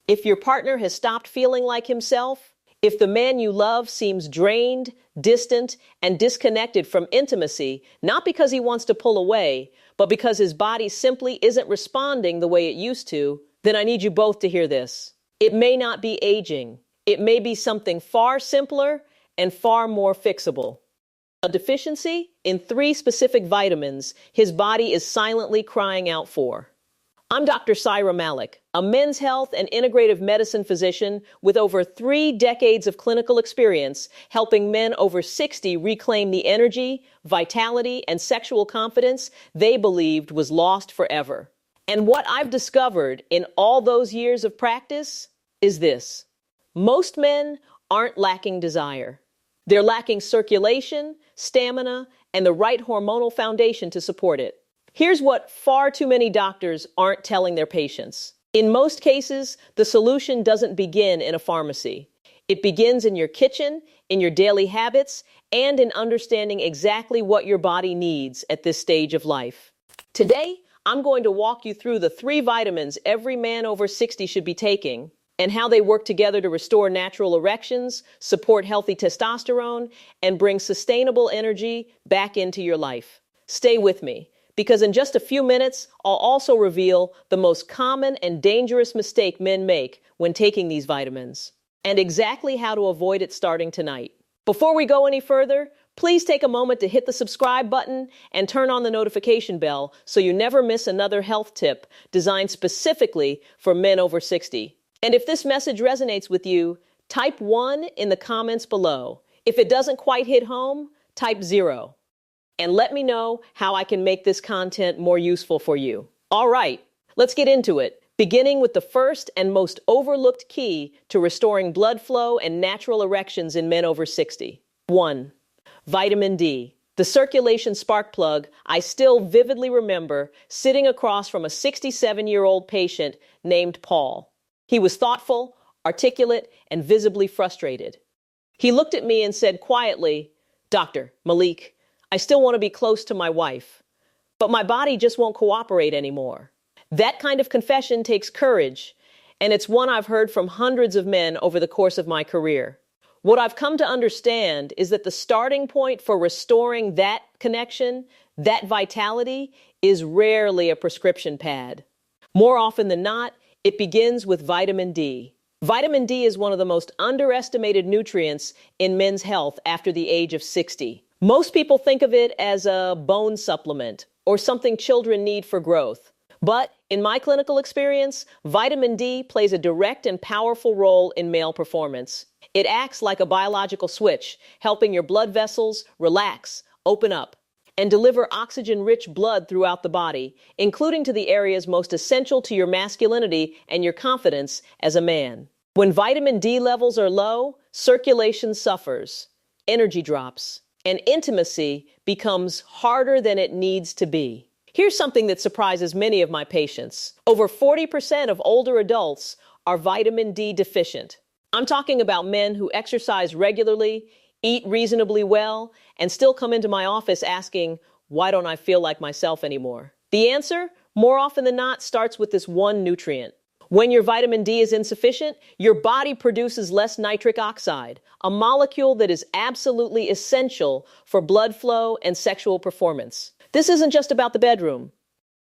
If your partner has stopped feeling like himself, if the man you love seems drained, distant, and disconnected from intimacy, not because he wants to pull away, but because his body simply isn't responding the way it used to, then I need you both to hear this. It may not be aging. It may be something far simpler and far more fixable. A deficiency in 3 specific vitamins his body is silently crying out for. I'm Dr. Syra Malik, a men's health and integrative medicine physician with over 3 decades of clinical experience helping men over 60 reclaim the energy, vitality, and sexual confidence they believed was lost forever. And what I've discovered in all those years of practice is this. Most men aren't lacking desire. They're lacking circulation, stamina, and the right hormonal foundation to support it. Here's what far too many doctors aren't telling their patients. In most cases, the solution doesn't begin in a pharmacy. It begins in your kitchen, in your daily habits, and in understanding exactly what your body needs at this stage of life. Today, I'm going to walk you through the 3 vitamins every man over 60 should be taking and how they work together to restore natural erections, support healthy testosterone, and bring sustainable energy back into your life. Stay with me, because in just a few minutes, I'll also reveal the most common and dangerous mistake men make when taking these vitamins, and exactly how to avoid it starting tonight. Before we go any further, please take a moment to hit the subscribe button and turn on the notification bell so you never miss another health tip designed specifically for men over 60. And if this message resonates with you, type 1 in the comments below. If it doesn't quite hit home, type 0. And let me know how I can make this content more useful for you. All right, let's get into it, beginning with the first and most overlooked key to restoring blood flow and natural erections in men over 60. 1. Vitamin D. The circulation spark plug I still vividly remember sitting across from a 67-year-old patient named Paul. He was thoughtful, articulate, and visibly frustrated. He looked at me and said quietly, "Dr. Malik, I still want to be close to my wife, but my body just won't cooperate anymore." That kind of confession takes courage, and it's one I've heard from hundreds of men over the course of my career. What I've come to understand is that the starting point for restoring that connection, that vitality, is rarely a prescription pad. More often than not, it begins with vitamin D. Vitamin D is one of the most underestimated nutrients in men's health after the age of 60. Most people think of it as a bone supplement or something children need for growth. But in my clinical experience, vitamin D plays a direct and powerful role in male performance. It acts like a biological switch, helping your blood vessels relax, open up, and deliver oxygen-rich blood throughout the body, including to the areas most essential to your masculinity and your confidence as a man. When vitamin D levels are low, circulation suffers, energy drops, and intimacy becomes harder than it needs to be. Here's something that surprises many of my patients. Over 40% of older adults are vitamin D deficient. I'm talking about men who exercise regularly, eat reasonably well, and still come into my office asking, "Why don't I feel like myself anymore?" The answer, more often than not, starts with this one nutrient. When your vitamin D is insufficient, your body produces less nitric oxide, a molecule that is absolutely essential for blood flow and sexual performance. This isn't just about the bedroom.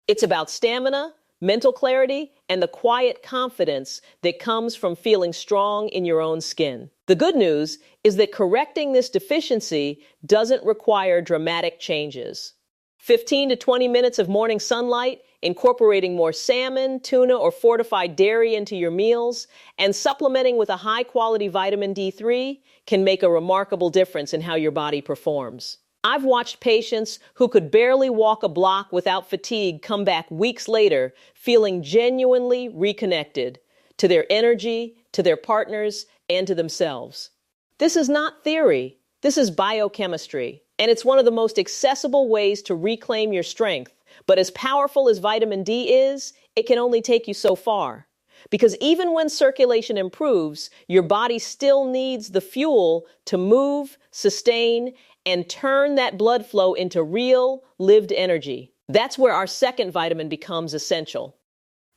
It's about stamina, mental clarity, and the quiet confidence that comes from feeling strong in your own skin. The good news is that correcting this deficiency doesn't require dramatic changes. 15 to 20 minutes of morning sunlight, incorporating more salmon, tuna, or fortified dairy into your meals, and supplementing with a high-quality vitamin D3 can make a remarkable difference in how your body performs. I've watched patients who could barely walk a block without fatigue come back weeks later feeling genuinely reconnected to their energy, to their partners, and to themselves. This is not theory. This is biochemistry, and it's one of the most accessible ways to reclaim your strength. But as powerful as vitamin D is, it can only take you so far. Because even when circulation improves, your body still needs the fuel to move, sustain, and turn that blood flow into real, lived energy. That's where our second vitamin becomes essential.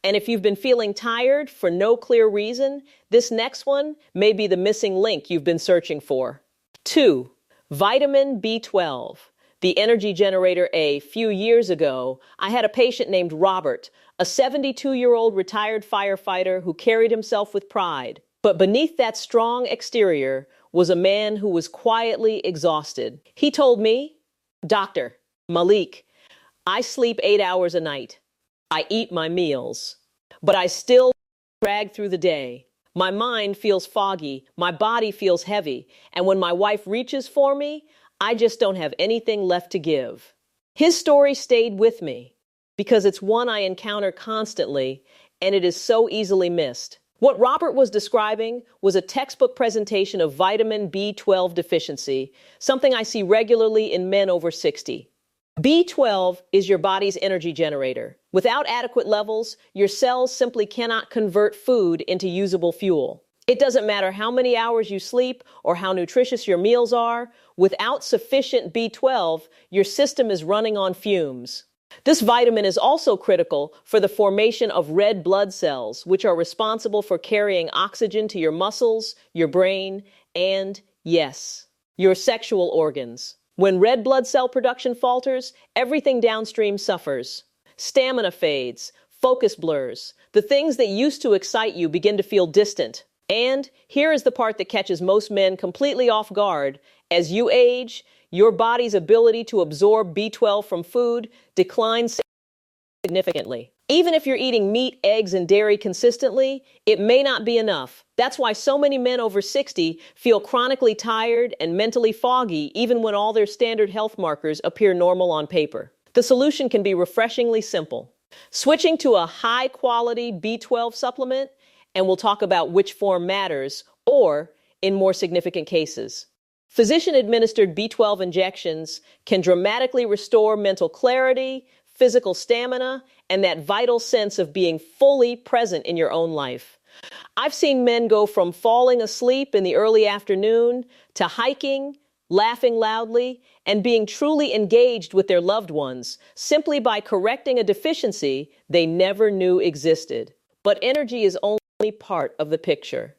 And if you've been feeling tired for no clear reason, this next one may be the missing link you've been searching for. 2. Vitamin B12, the energy generator. A few years ago, I had a patient named Robert, a 72-year-old retired firefighter who carried himself with pride. But beneath that strong exterior was a man who was quietly exhausted. He told me, "Dr. Malik, I sleep 8 hours a night. I eat my meals, but I still drag through the day. My mind feels foggy, my body feels heavy, and when my wife reaches for me, I just don't have anything left to give." His story stayed with me because it's one I encounter constantly, and it is so easily missed. What Robert was describing was a textbook presentation of vitamin B12 deficiency, something I see regularly in men over 60. B12 is your body's energy generator. Without adequate levels, your cells simply cannot convert food into usable fuel. It doesn't matter how many hours you sleep or how nutritious your meals are. Without sufficient B12, your system is running on fumes. This vitamin is also critical for the formation of red blood cells, which are responsible for carrying oxygen to your muscles, your brain, and, yes, your sexual organs. When red blood cell production falters, everything downstream suffers. Stamina fades, focus blurs. The things that used to excite you begin to feel distant. And here is the part that catches most men completely off guard. As you age, your body's ability to absorb B12 from food declines significantly. Even if you're eating meat, eggs, and dairy consistently, it may not be enough. That's why so many men over 60 feel chronically tired and mentally foggy, even when all their standard health markers appear normal on paper. The solution can be refreshingly simple. Switching to a high-quality B12 supplement, and we'll talk about which form matters, or, in more significant cases, physician-administered B12 injections can dramatically restore mental clarity, physical stamina, and that vital sense of being fully present in your own life. I've seen men go from falling asleep in the early afternoon to hiking, laughing loudly, and being truly engaged with their loved ones simply by correcting a deficiency they never knew existed. But energy is only part of the picture.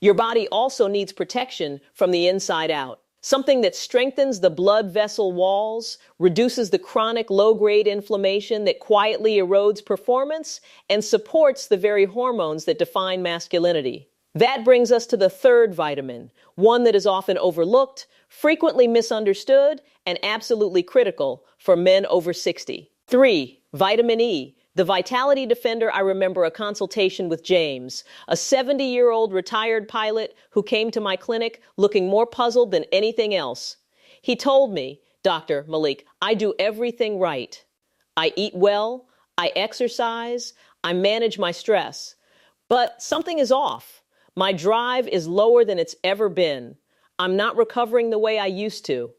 Your body also needs protection from the inside out. Something that strengthens the blood vessel walls, reduces the chronic low-grade inflammation that quietly erodes performance, and supports the very hormones that define masculinity. That brings us to the third vitamin, one that is often overlooked, frequently misunderstood, and absolutely critical for men over 60. 3. Vitamin E. The vitality defender. I remember a consultation with James, a 70-year-old retired pilot who came to my clinic looking more puzzled than anything else. He told me, "Dr. Malik, I do everything right. I eat well, I exercise, I manage my stress. But something is off. My drive is lower than it's ever been. I'm not recovering the way I used to.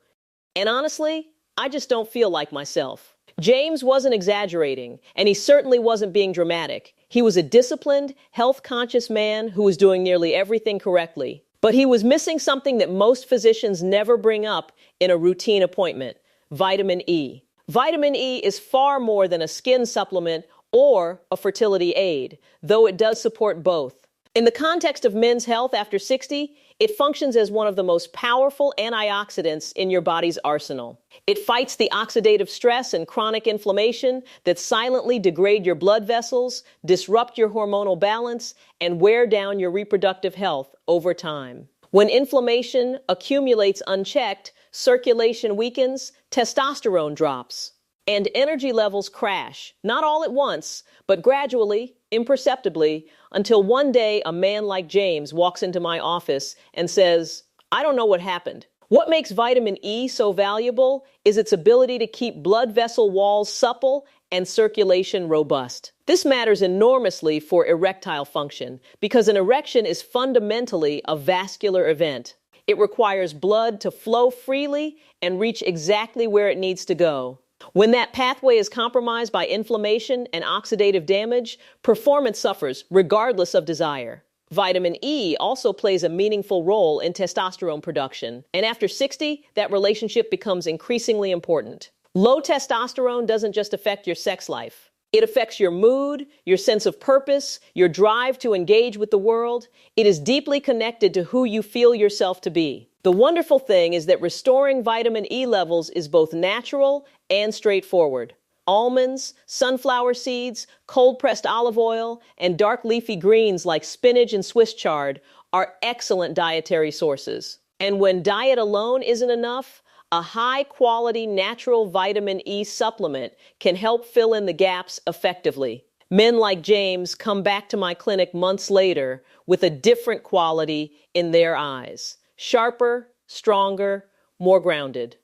And honestly, I just don't feel like myself." James wasn't exaggerating, and he certainly wasn't being dramatic. He was a disciplined, health-conscious man who was doing nearly everything correctly. But he was missing something that most physicians never bring up in a routine appointment: vitamin E. Vitamin E is far more than a skin supplement or a fertility aid, though it does support both. In the context of men's health after 60, it functions as one of the most powerful antioxidants in your body's arsenal. It fights the oxidative stress and chronic inflammation that silently degrade your blood vessels, disrupt your hormonal balance, and wear down your reproductive health over time. When inflammation accumulates unchecked, circulation weakens, testosterone drops, and energy levels crash, not all at once, but gradually, imperceptibly, until one day a man like James walks into my office and says, "I don't know what happened." What makes vitamin E so valuable is its ability to keep blood vessel walls supple and circulation robust. This matters enormously for erectile function because an erection is fundamentally a vascular event. It requires blood to flow freely and reach exactly where it needs to go. When that pathway is compromised by inflammation and oxidative damage, performance suffers regardless of desire. Vitamin E also plays a meaningful role in testosterone production, and after 60, that relationship becomes increasingly important. Low testosterone doesn't just affect your sex life. It affects your mood, your sense of purpose, your drive to engage with the world. It is deeply connected to who you feel yourself to be. The wonderful thing is that restoring vitamin E levels is both natural and straightforward. Almonds, sunflower seeds, cold-pressed olive oil, and dark leafy greens like spinach and Swiss chard are excellent dietary sources. And when diet alone isn't enough, a high-quality natural vitamin E supplement can help fill in the gaps effectively. Men like James come back to my clinic months later with a different quality in their eyes. Sharper, stronger, more grounded,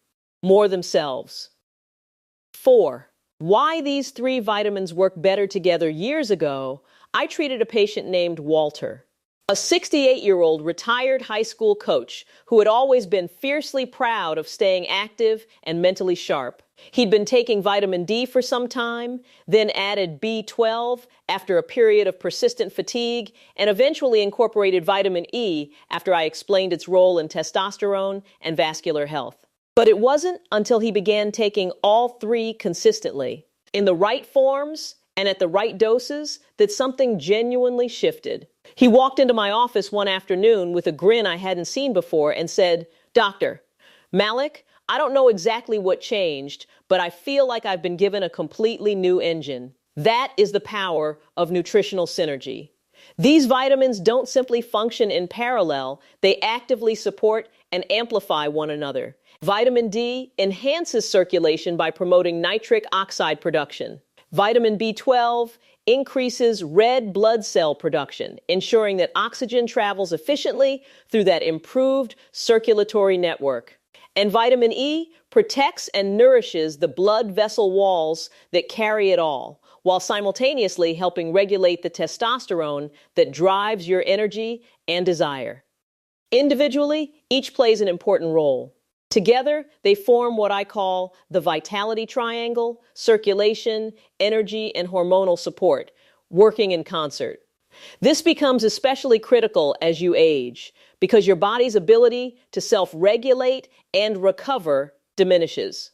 more themselves. 4. Why these 3 vitamins work better together. Years ago, I treated a patient named Walter, a 68-year-old retired high school coach who had always been fiercely proud of staying active and mentally sharp. He'd been taking vitamin D for some time, then added B12 after a period of persistent fatigue, and eventually incorporated vitamin E after I explained its role in testosterone and vascular health. But it wasn't until he began taking all 3 consistently, in the right forms and at the right doses, that something genuinely shifted. He walked into my office one afternoon with a grin I hadn't seen before and said, "Doctor, Malik, I don't know exactly what changed, but I feel like I've been given a completely new engine." That is the power of nutritional synergy. These vitamins don't simply function in parallel, they actively support and amplify one another. Vitamin D enhances circulation by promoting nitric oxide production. Vitamin B12 increases red blood cell production, ensuring that oxygen travels efficiently through that improved circulatory network. And vitamin E protects and nourishes the blood vessel walls that carry it all, while simultaneously helping regulate the testosterone that drives your energy and desire. Individually, each plays an important role. Together, they form what I call the vitality triangle: circulation, energy, and hormonal support, working in concert. This becomes especially critical as you age, because your body's ability to self-regulate and recover diminishes.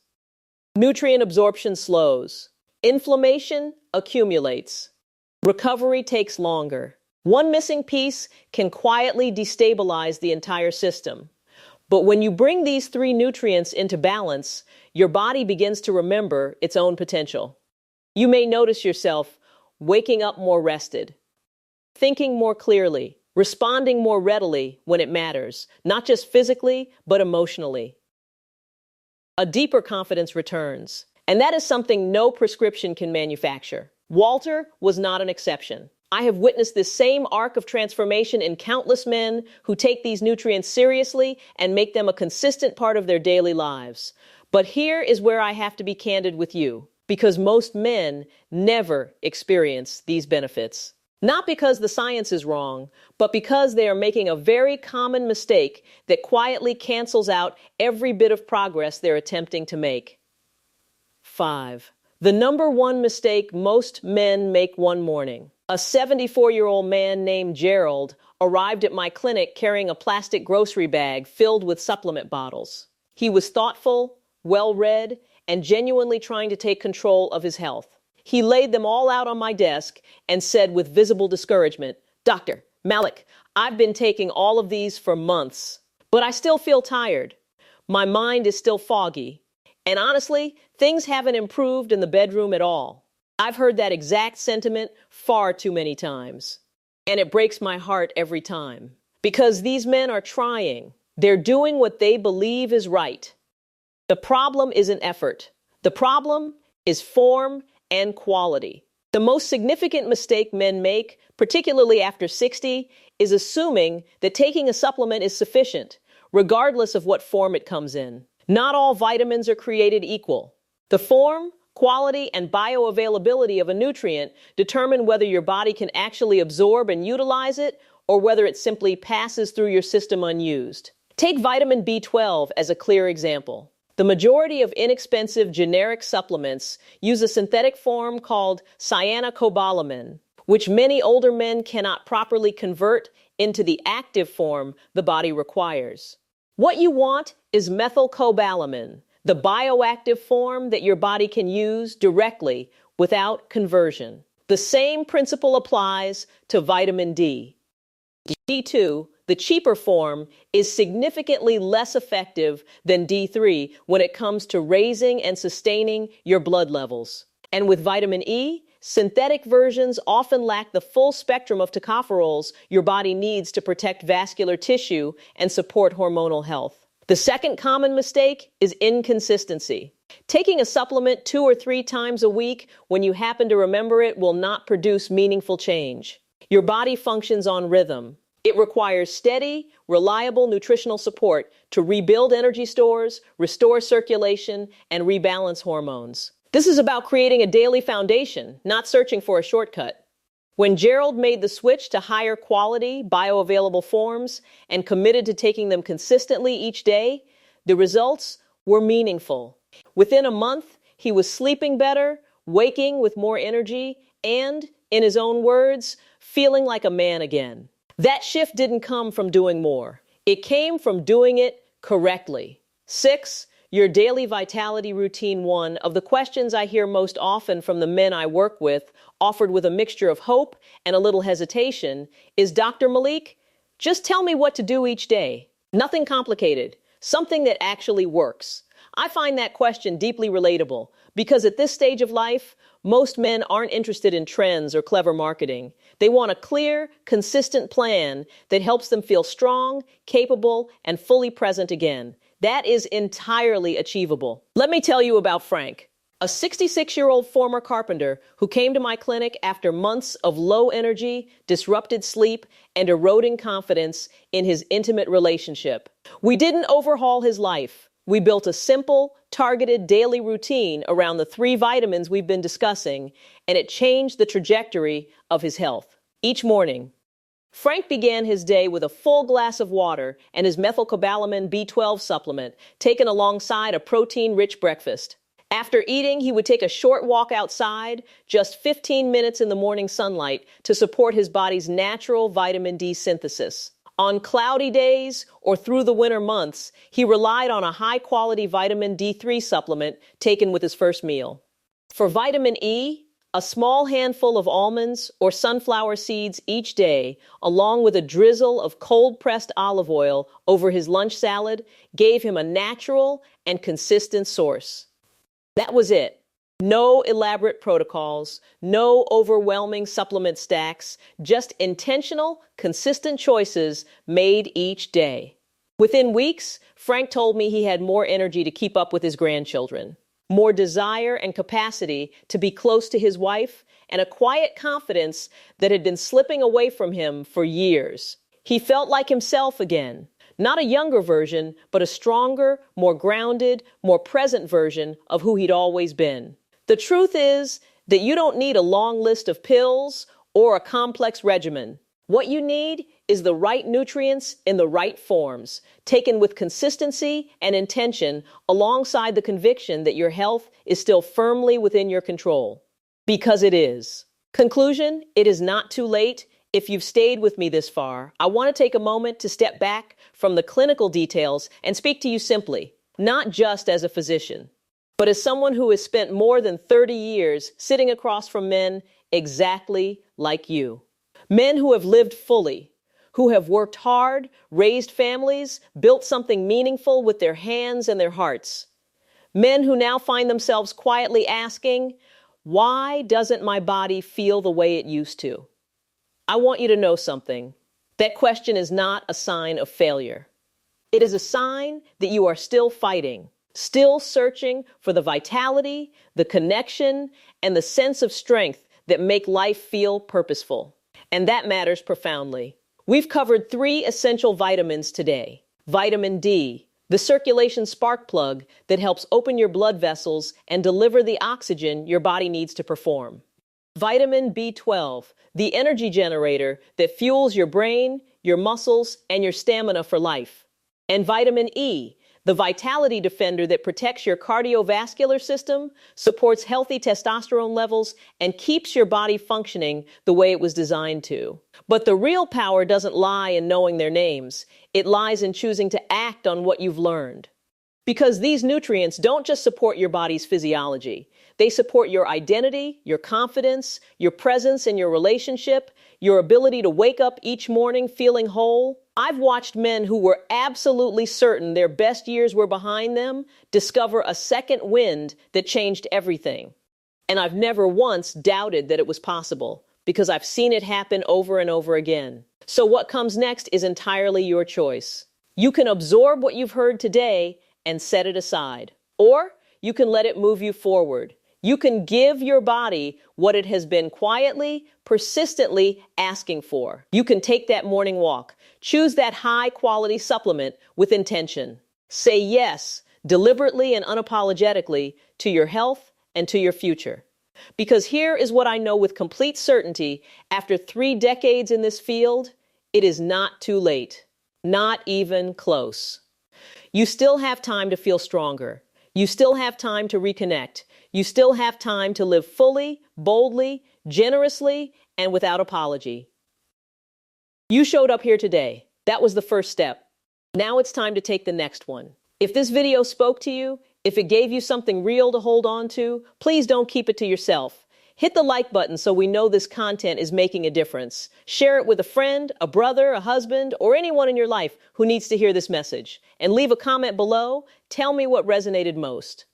Nutrient absorption slows. Inflammation accumulates. Recovery takes longer. One missing piece can quietly destabilize the entire system. But when you bring these 3 nutrients into balance, your body begins to remember its own potential. You may notice yourself waking up more rested, thinking more clearly, responding more readily when it matters, not just physically, but emotionally. A deeper confidence returns, and that is something no prescription can manufacture. Walter was not an exception. I have witnessed this same arc of transformation in countless men who take these nutrients seriously and make them a consistent part of their daily lives. But here is where I have to be candid with you, because most men never experience these benefits. Not because the science is wrong, but because they are making a very common mistake that quietly cancels out every bit of progress they're attempting to make. 5. The number 1 mistake most men make one morning. A 74-year-old man named Gerald arrived at my clinic carrying a plastic grocery bag filled with supplement bottles. He was thoughtful, well-read, and genuinely trying to take control of his health. He laid them all out on my desk and said with visible discouragement, "Dr. Malik, I've been taking all of these for months, but I still feel tired. My mind is still foggy. And honestly, things haven't improved in the bedroom at all." I've heard that exact sentiment far too many times, and it breaks my heart every time. Because these men are trying. They're doing what they believe is right. The problem isn't effort. The problem is form and quality. The most significant mistake men make, particularly after 60, is assuming that taking a supplement is sufficient, regardless of what form it comes in. Not all vitamins are created equal. The form, quality, and bioavailability of a nutrient determine whether your body can actually absorb and utilize it, or whether it simply passes through your system unused. Take vitamin B12 as a clear example. The majority of inexpensive generic supplements use a synthetic form called cyanocobalamin, which many older men cannot properly convert into the active form the body requires. What you want is methylcobalamin, the bioactive form that your body can use directly without conversion. The same principle applies to vitamin D. D2, the cheaper form, is significantly less effective than D3 when it comes to raising and sustaining your blood levels. And with vitamin E, synthetic versions often lack the full spectrum of tocopherols your body needs to protect vascular tissue and support hormonal health. The second common mistake is inconsistency. Taking a supplement 2 or 3 times a week when you happen to remember it will not produce meaningful change. Your body functions on rhythm. It requires steady, reliable nutritional support to rebuild energy stores, restore circulation, and rebalance hormones. This is about creating a daily foundation, not searching for a shortcut. When Gerald made the switch to higher quality, bioavailable forms and committed to taking them consistently each day, the results were meaningful. Within a month, he was sleeping better, waking with more energy, and, in his own words, feeling like a man again. That shift didn't come from doing more. It came from doing it correctly. 6. Your daily vitality routine. One of the questions I hear most often from the men I work with, offered with a mixture of hope and a little hesitation, is, Dr. Malik, just tell me what to do each day. Nothing complicated. Something that actually works. I find that question deeply relatable because at this stage of life, most men aren't interested in trends or clever marketing. They want a clear, consistent plan that helps them feel strong, capable, and fully present again. That is entirely achievable. Let me tell you about Frank, a 66-year-old former carpenter who came to my clinic after months of low energy, disrupted sleep, and eroding confidence in his intimate relationship. We didn't overhaul his life. We built a simple, targeted daily routine around the 3 vitamins we've been discussing, and it changed the trajectory of his health. Each morning, Frank began his day with a full glass of water and his methylcobalamin B12 supplement, taken alongside a protein-rich breakfast. After eating, he would take a short walk outside, just 15 minutes in the morning sunlight, to support his body's natural vitamin D synthesis. On cloudy days or through the winter months, he relied on a high-quality vitamin D3 supplement taken with his first meal. For vitamin E, a small handful of almonds or sunflower seeds each day, along with a drizzle of cold-pressed olive oil over his lunch salad, gave him a natural and consistent source. That was it. No elaborate protocols, no overwhelming supplement stacks, just intentional, consistent choices made each day. Within weeks, Frank told me he had more energy to keep up with his grandchildren, more desire and capacity to be close to his wife, and a quiet confidence that had been slipping away from him for years. He felt like himself again. Not a younger version, but a stronger, more grounded, more present version of who he'd always been. The truth is that you don't need a long list of pills or a complex regimen. What you need is the right nutrients in the right forms, taken with consistency and intention alongside the conviction that your health is still firmly within your control. Because it is. Conclusion, it is not too late. If you've stayed with me this far, I want to take a moment to step back from the clinical details and speak to you simply, not just as a physician, but as someone who has spent more than 30 years sitting across from men exactly like you. Men who have lived fully, who have worked hard, raised families, built something meaningful with their hands and their hearts. Men who now find themselves quietly asking, why doesn't my body feel the way it used to? I want you to know something. That question is not a sign of failure. It is a sign that you are still fighting, still searching for the vitality, the connection, and the sense of strength that make life feel purposeful. And that matters profoundly. We've covered 3 essential vitamins today. Vitamin D, the circulation spark plug that helps open your blood vessels and deliver the oxygen your body needs to perform. Vitamin B12, the energy generator that fuels your brain, your muscles, and your stamina for life. And vitamin E, the vitality defender that protects your cardiovascular system, supports healthy testosterone levels, and keeps your body functioning the way it was designed to. But the real power doesn't lie in knowing their names. It lies in choosing to act on what you've learned. Because these nutrients don't just support your body's physiology. They support your identity, your confidence, your presence in your relationship, your ability to wake up each morning feeling whole. I've watched men who were absolutely certain their best years were behind them discover a second wind that changed everything. And I've never once doubted that it was possible, because I've seen it happen over and over again. So what comes next is entirely your choice. You can absorb what you've heard today and set it aside. Or you can let it move you forward. You can give your body what it has been quietly, persistently asking for. You can take that morning walk. Choose that high-quality supplement with intention. Say yes, deliberately and unapologetically, to your health and to your future. Because here is what I know with complete certainty, after 3 decades in this field, it is not too late. Not even close. You still have time to feel stronger. You still have time to reconnect. You still have time to live fully, boldly, generously, and without apology. You showed up here today. That was the first step. Now it's time to take the next one. If this video spoke to you, if it gave you something real to hold on to, please don't keep it to yourself. Hit the like button so we know this content is making a difference. Share it with a friend, a brother, a husband, or anyone in your life who needs to hear this message. And leave a comment below. Tell me what resonated most.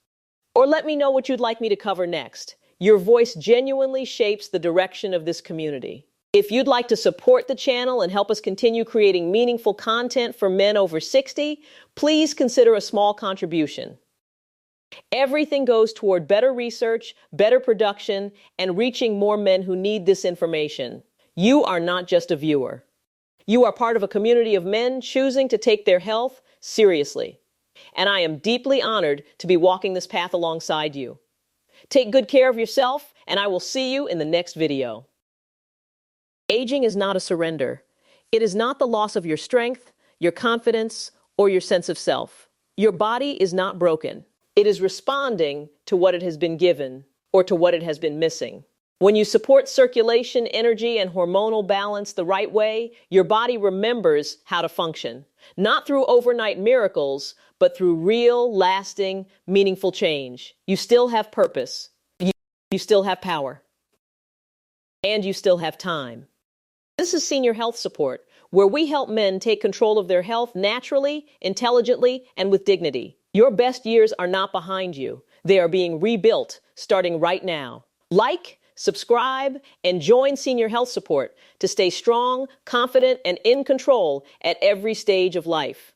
Or let me know what you'd like me to cover next. Your voice genuinely shapes the direction of this community. If you'd like to support the channel and help us continue creating meaningful content for men over 60, please consider a small contribution. Everything goes toward better research, better production, and reaching more men who need this information. You are not just a viewer. You are part of a community of men choosing to take their health seriously. And I am deeply honored to be walking this path alongside you. Take good care of yourself, and I will see you in the next video. Aging is not a surrender. It is not the loss of your strength, your confidence, or your sense of self. Your body is not broken. It is responding to what it has been given or to what it has been missing. When you support circulation, energy, and hormonal balance the right way, your body remembers how to function. Not through overnight miracles, but through real, lasting, meaningful change. You still have purpose. You still have power. And you still have time. This is Senior Health Support, where we help men take control of their health naturally, intelligently, and with dignity. Your best years are not behind you. They are being rebuilt, starting right now. Like, subscribe, and join Senior Health Support to stay strong, confident, and in control at every stage of life.